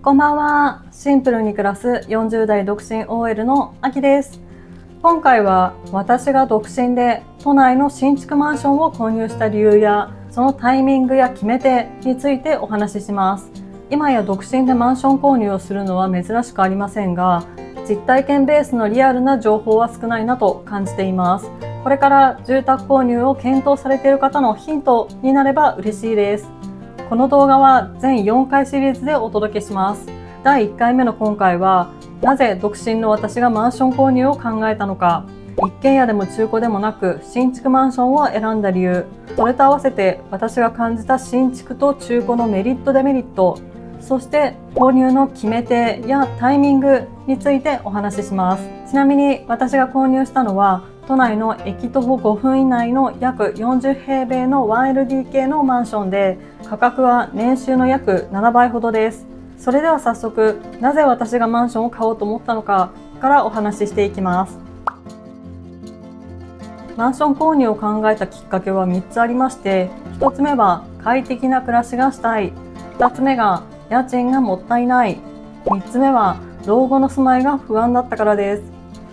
こんばんは。シンプルに暮らす40代独身 OL のあきです。今回は私が独身で都内の新築マンションを購入した理由やそのタイミングや決め手についてお話しします。今や独身でマンション購入をするのは珍しくありませんが、実体験ベースのリアルな情報は少ないなと感じています。これから住宅購入を検討されている方のヒントになれば嬉しいです。この動画は全4回シリーズでお届けします。第1回目の今回は、なぜ独身の私がマンション購入を考えたのか、一軒家でも中古でもなく新築マンションを選んだ理由、それと合わせて私が感じた新築と中古のメリットデメリット、そして購入の決め手やタイミングについてお話しします。ちなみに私が購入したのは都内の駅徒歩5分以内の約40平米の 1LDK のマンションで、価格は年収の約7倍ほどです。それでは早速、なぜ私がマンションを買おうと思ったのかからお話ししていきます。マンション購入を考えたきっかけは3つありまして、1つ目は快適な暮らしがしたい、2つ目が家賃がもったいない、3つ目は老後の住まいが不安だったからです。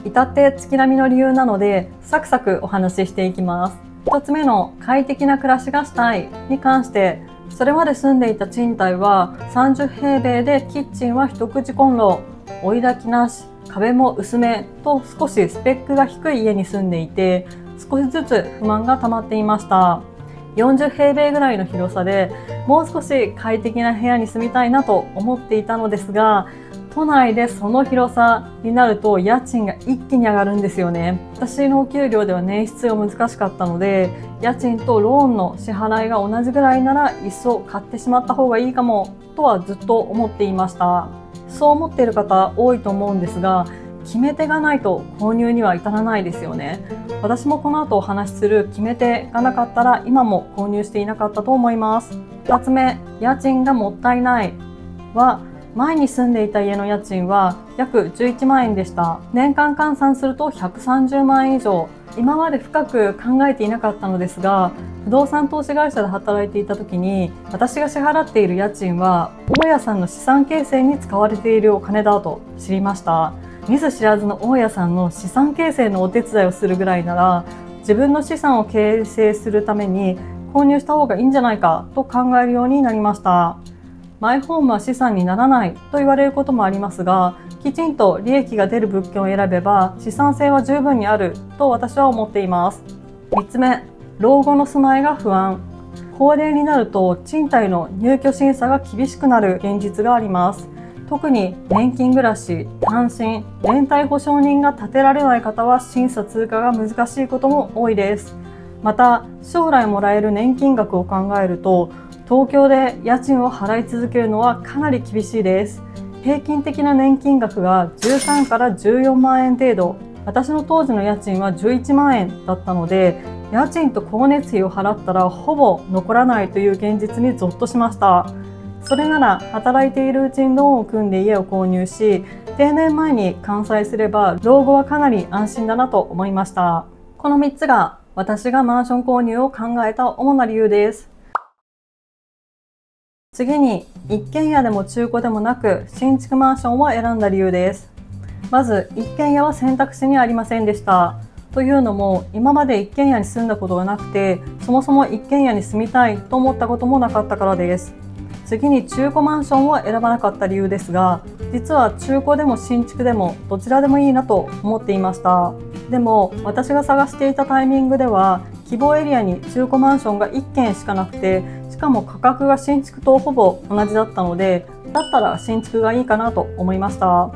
至って月並みの理由なのでサクサクお話ししていきます。1つ目の快適な暮らしがしたいに関して、それまで住んでいた賃貸は30平米でキッチンは一口コンロ、追い焚きなし、壁も薄めと少しスペックが低い家に住んでいて、少しずつ不満が溜まっていました。40平米ぐらいの広さでもう少し快適な部屋に住みたいなと思っていたのですが、都内でその広さになると家賃が一気に上がるんですよね。私のお給料では年出が難しかったので、家賃とローンの支払いが同じぐらいならいっそ買ってしまった方がいいかもとはずっと思っていました。そう思っている方多いと思うんですが、決め手がないと購入には至らないですよね。私もこの後お話しする決め手がなかったら今も購入していなかったと思います。2つ目、家賃がもったいないは、前に住んでいた家の家賃は約11万円でした。年間換算すると130万円以上。今まで深く考えていなかったのですが、不動産投資会社で働いていた時に私が支払っている家賃は大家さんの資産形成に使われているお金だと知りました。見ず知らずの大家さんの資産形成のお手伝いをするぐらいなら、自分の資産を形成するために購入した方がいいんじゃないかと考えるようになりました。マイホームは資産にならないと言われることもありますが、きちんと利益が出る物件を選べば資産性は十分にあると私は思っています。3つ目、老後の住まいが不安。高齢になると賃貸の入居審査が厳しくなる現実があります。特に年金暮らし、単身、連帯保証人が立てられない方は審査通過が難しいことも多いです。また、将来もらえる年金額を考えると、東京で家賃を払い続けるのはかなり厳しいです。平均的な年金額が13から14万円程度。私の当時の家賃は11万円だったので、家賃と光熱費を払ったらほぼ残らないという現実にゾッとしました。それなら働いているうちにローンを組んで家を購入し、定年前に完済すれば老後はかなり安心だなと思いました。この3つが私がマンション購入を考えた主な理由です。次に、一軒家でも中古でもなく新築マンションを選んだ理由です。まず、一軒家は選択肢にありませんでした。というのも、今まで一軒家に住んだことがなくて、そもそも一軒家に住みたいと思ったこともなかったからです。次に、中古マンションを選ばなかった理由ですが、実は中古でも新築でもどちらでもいいなと思っていました。でも、私が探していたタイミングでは、希望エリアに中古マンションが1軒しかなくて、しかも価格が新築とほぼ同じだったので、だったら新築がいいかなと思いました。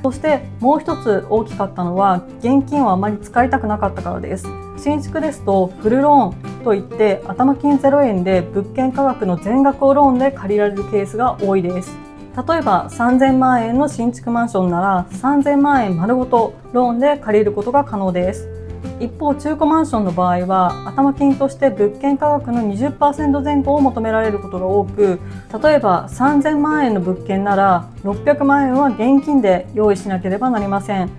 そしてもう一つ大きかったのは、現金をあまり使いたくなかったからです。新築ですとフルローンといって頭金0円で物件価格の全額をローンで借りられるケースが多いです。例えば3000万円の新築マンションなら3000万円丸ごとローンで借りることが可能です。一方、中古マンションの場合は頭金として物件価格の 20% 前後を求められることが多く、例えば3000万円の物件なら600万円は現金で用意しなければなりません。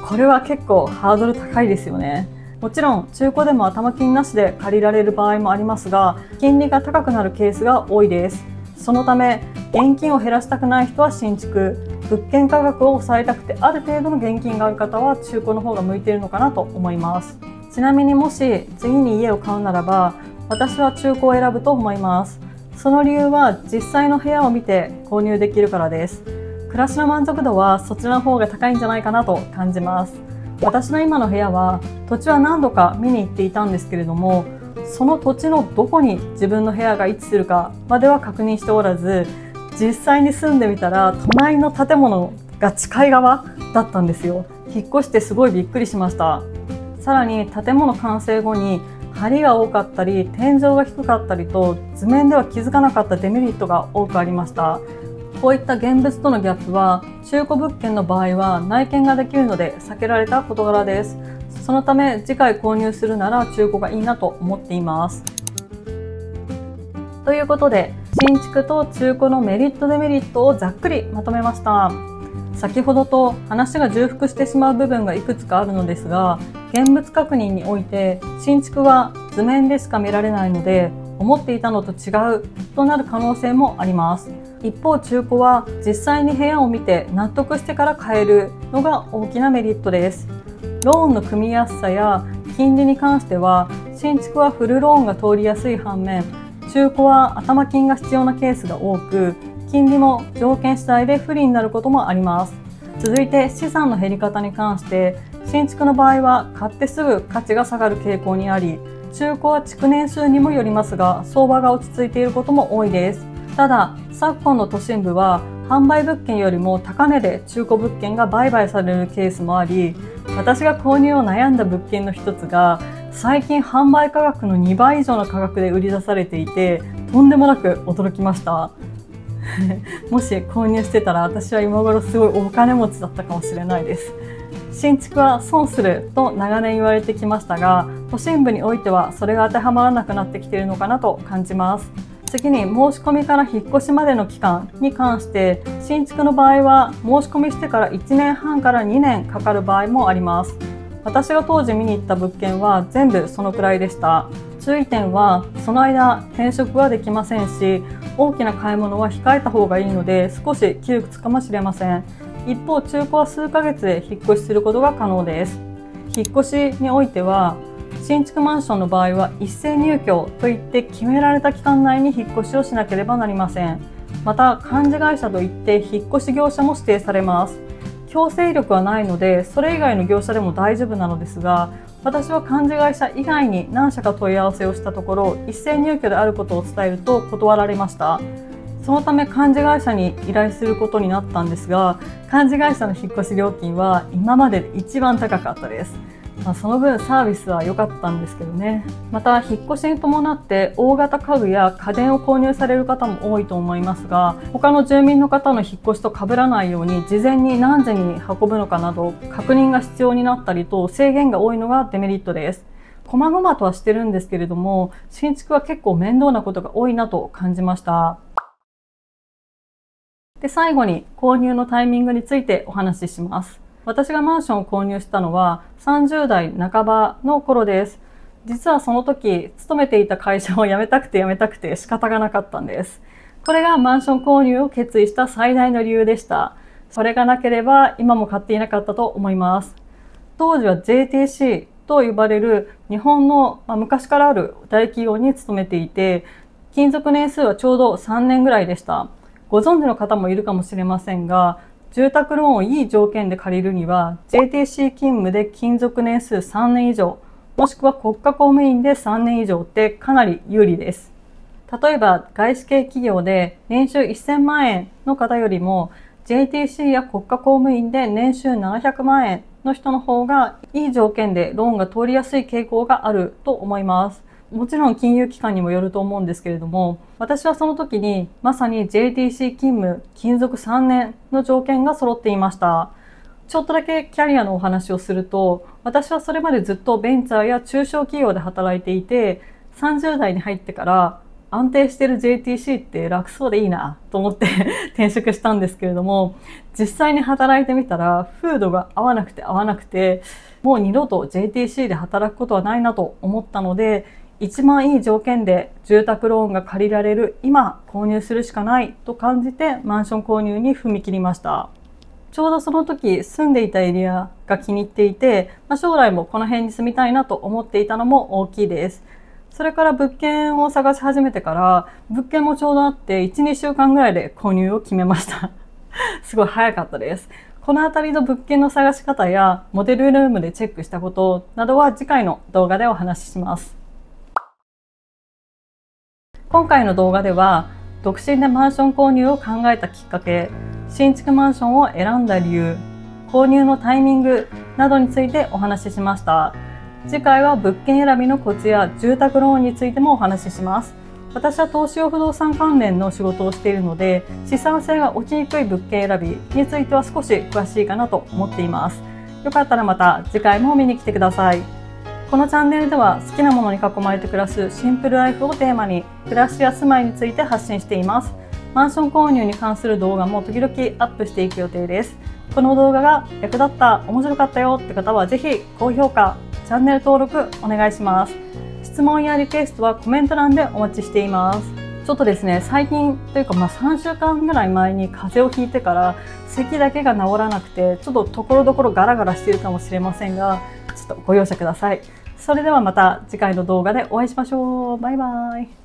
これは結構ハードル高いですよね。もちろん中古でも頭金なしで借りられる場合もありますが、金利が高くなるケースが多いです。そのため現金を減らしたくない人は新築、物件価格を抑えたくてある程度の現金がある方は中古の方が向いているのかなと思います。ちなみにもし次に家を買うならば私は中古を選ぶと思います。その理由は実際の部屋を見て購入できるからです。暮らしの満足度はそちらの方が高いんじゃないかなと感じます。私の今の部屋は土地は何度か見に行っていたんですけれども、その土地のどこに自分の部屋が位置するかまでは確認しておらず、実際に住んでみたら隣の建物が近い側だったんですよ。引っ越してすごいびっくりしました。さらに建物完成後に梁が多かったり天井が低かったりと図面では気づかなかったデメリットが多くありました。こういった現物とのギャップは中古物件の場合は内見ができるので避けられた事柄です。そのため次回購入するなら中古がいいなと思っています。ということで新築と中古のメリットデメリットをざっくりまとめました。先ほどと話が重複してしまう部分がいくつかあるのですが、現物確認において新築は図面でしか見られないので思っていたのと違うとなる可能性もあります。一方中古は実際に部屋を見て納得してから買えるのが大きなメリットです。ローンの組みやすさや金利に関しては新築はフルローンが通りやすい反面、中古は頭金が必要なケースが多く、金利も条件次第で不利になることもあります。続いて資産の減り方に関して新築の場合は買ってすぐ価値が下がる傾向にあり、中古は築年数にもよりますが相場が落ち着いていることも多いです。ただ昨今の都心部は販売物件よりも高値で中古物件が売買されるケースもあり、私が購入を悩んだ物件の一つが最近販売価格の2倍以上の価格で売り出されていて、とんでもなく驚きましたもし購入してたら私は今頃すごいお金持ちだったかもしれないです。新築は損すると長年言われてきましたが、都心部においてはそれが当てはまらなくなってきているのかなと感じます。次に申し込みから引っ越しまでの期間に関して、新築の場合は申し込みしてから1年半から2年かかる場合もあります。私が当時見に行った物件は全部そのくらいでした。注意点はその間転職はできませんし、大きな買い物は控えた方がいいので少し窮屈かもしれません。一方中古は数ヶ月で引っ越しすることが可能です。引っ越しにおいては新築マンションの場合は一斉入居といって決められた期間内に引っ越しをしなければなりません。また幹事会社といって引っ越し業者も指定されます。強制力はないのでそれ以外の業者でも大丈夫なのですが、私は幹事会社以外に何社か問い合わせをしたところ一斉入居であることを伝えると断られました。そのため幹事会社に依頼することになったんですが、幹事会社の引っ越し料金は今までで一番高かったです。その分サービスは良かったんですけどね。また引っ越しに伴って大型家具や家電を購入される方も多いと思いますが、他の住民の方の引っ越しと被らないように事前に何時に運ぶのかなど確認が必要になったりと制限が多いのがデメリットです。細々とはしてるんですけれども、新築は結構面倒なことが多いなと感じました。で、最後に購入のタイミングについてお話しします。私がマンションを購入したのは30代半ばの頃です。実はその時、勤めていた会社を辞めたくて仕方がなかったんです。これがマンション購入を決意した最大の理由でした。それがなければ今も買っていなかったと思います。当時は JTC と呼ばれる日本の昔からある大企業に勤めていて、勤続年数はちょうど3年ぐらいでした。ご存知の方もいるかもしれませんが、住宅ローンをいい条件で借りるには JTC 勤務で勤続年数3年以上、もしくは国家公務員で3年以上ってかなり有利です。例えば外資系企業で年収1000万円の方よりも JTC や国家公務員で年収700万円の人の方がいい条件でローンが通りやすい傾向があると思います。もちろん金融機関にもよると思うんですけれども、私はその時にまさに JTC 勤務、勤続3年の条件が揃っていました。ちょっとだけキャリアのお話をすると、私はそれまでずっとベンチャーや中小企業で働いていて、30代に入ってから安定している JTC って楽そうでいいなと思って転職したんですけれども、実際に働いてみたら風土が合わなくてもう二度と JTC で働くことはないなと思ったので、一番いい条件で住宅ローンが借りられる今購入するしかないと感じてマンション購入に踏み切りました。ちょうどその時住んでいたエリアが気に入っていて、将来もこの辺に住みたいなと思っていたのも大きいです。それから物件を探し始めてから物件もちょうどあって1、2週間ぐらいで購入を決めました。すごい早かったです。この辺りの物件の探し方やモデルルームでチェックしたことなどは次回の動画でお話しします。今回の動画では独身でマンション購入を考えたきっかけ、新築マンションを選んだ理由、購入のタイミングなどについてお話ししました。次回は物件選びのコツや住宅ローンについてもお話しします。私は投資用不動産関連の仕事をしているので、資産性が落ちにくい物件選びについては少し詳しいかなと思っています。よかったらまた次回も見に来てください。このチャンネルでは好きなものに囲まれて暮らすシンプルライフをテーマに暮らしや住まいについて発信しています。マンション購入に関する動画も時々アップしていく予定です。この動画が役立った、面白かったよって方はぜひ高評価、チャンネル登録お願いします。質問やリクエストはコメント欄でお待ちしています。ちょっとですね、最近というか3週間ぐらい前に風邪をひいてから咳だけが治らなくて、ちょっとところどころガラガラしているかもしれませんが、ちょっとご容赦ください。それではまた次回の動画でお会いしましょう。バイバイ。